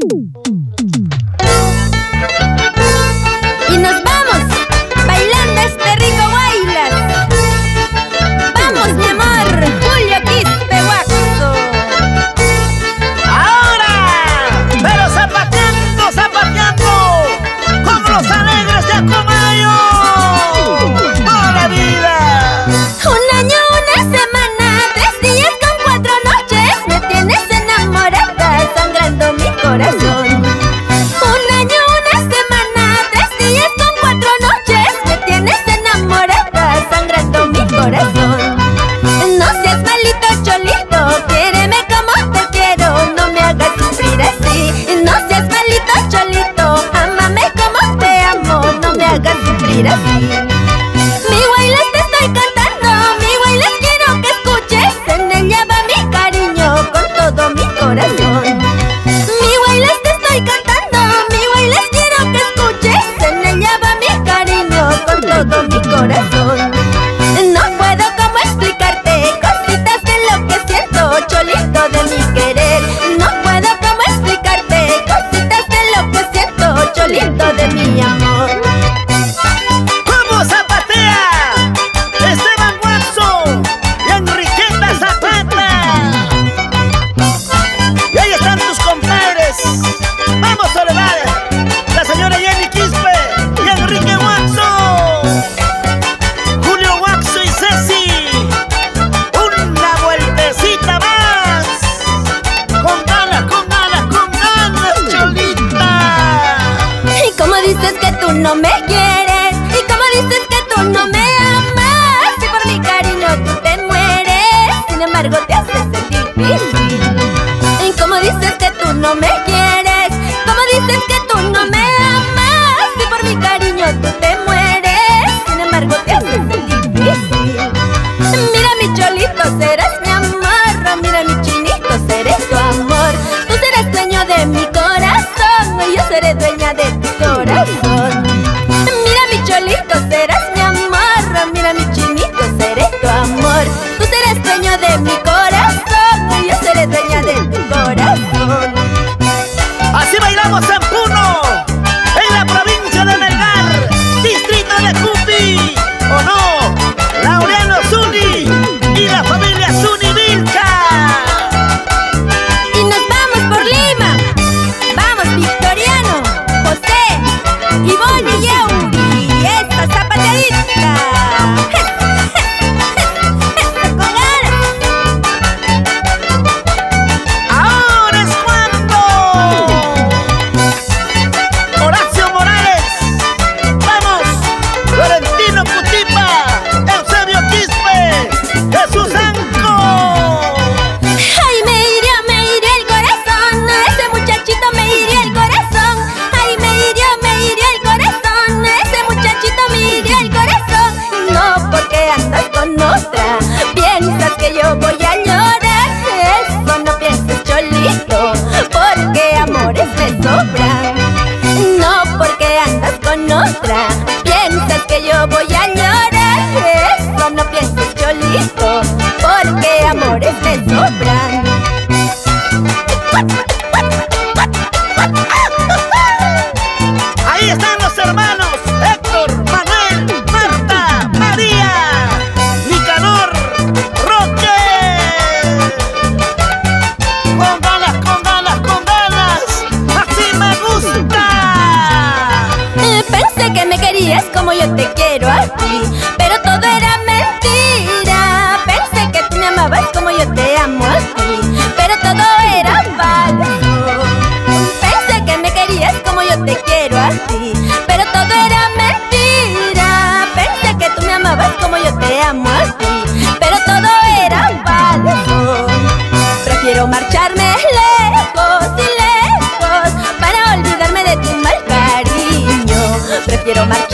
Y nos vamos bailando este rico bailas. Vamos, mi amor, Julio Quispe Waxo. Ahora, pero zapateando, zapateando, como los alegres de Acomayo. ¡Toda vida! Un año, una semana, 3 días con 4 noches. Me tienes enamorada, sangrando mi corazón. Un año, una semana, 3 días con 4 noches. Me tienes enamorada, sangrando mi corazón. No seas malito, cholito, quiéreme como te quiero, no me hagas sufrir así. No seas malito, cholito, ámame como te amo, no me hagas sufrir así. Mi Guaylas te estoy cantando, mi Guaylas quiero que escuches, en ella va mi cariño con todo mi corazón. Mi Guaylas te estoy cantando, mi Guaylas quiero que escuches, en ella va mi cariño con todo mi corazón. No puedo como explicarte cositas de lo que siento, cholito de mi querer. No puedo como explicarte cositas de lo que siento, cholito de mi amor. ¿Cómo zapatea Esteban Waxo y Enriqueta Zapata? Y ahí están tus compadres. Vamos, Soledad, la señora Jenny Quispe y Enrique Waxo, Julio Waxo y Ceci. Una vueltecita más. Con ganas, con ganas, con ganas, cholita. Y como dices que tú no me quieres, y como dices que tú no me amas, y por mi cariño tú te mueres, sin embargo te haces sentir difícil. Y como dices que tú no me quieres, como dices que tú no me amas, y por mi cariño tú te mueres, sin embargo te haces sentir difícil. Mira mi cholito, serás mi amor, mira mi chinito, seré tu amor. Tú serás dueño de mi corazón, y yo seré dueña de tu corazón. Mira mi cholito, serás mi amor, mira mi chinito, seré tu amor. Tú serás dueño de mi corazón, y yo seré dueña de tu corazón. Así bailamos en Puno, en la provincia de Melgar, distrito de Cupi, ¿o no? Laureano Zuni y la familia Zuni Vilca. Y nos vamos por Lima. Vamos, Victoriano, José, Ivonne y Yauri. Esta zapateadita. Con ganas. Ahora es cuando Horacio Morales, vamos, Florentino Cutipa, Eusebio Quispe, Jesús Anco. Ay, me hirió el corazón. Ese muchachito me hirió el corazón. Ay, me hirió el corazón. Ese muchachito me hirió el corazón. No, porque andas con otra, piensas que yo voy a llorar. Eso no pienses, cholito, porque amores me sobran. No, porque andas con otra, piensas que yo voy a llorar. Eso no pienses, cholito, porque amores me sobran. Ahí están los hermanos Héctor, Manuel, Marta, María, Nicanor, Roque. Con ganas, con ganas, con ganas, así me gusta. Pensé que me querías como yo te quiero a ti, pero todo era mentira. Pensé que tú me amabas como yo te amo a ti, pero todo era falso. Pensé que me querías como yo te quiero a ti, pero todo era mentira. Pensé que tú me amabas como yo te amo a ti, pero todo era falso. Prefiero marcharme lejos y lejos para olvidarme de tu mal cariño. Prefiero marcharme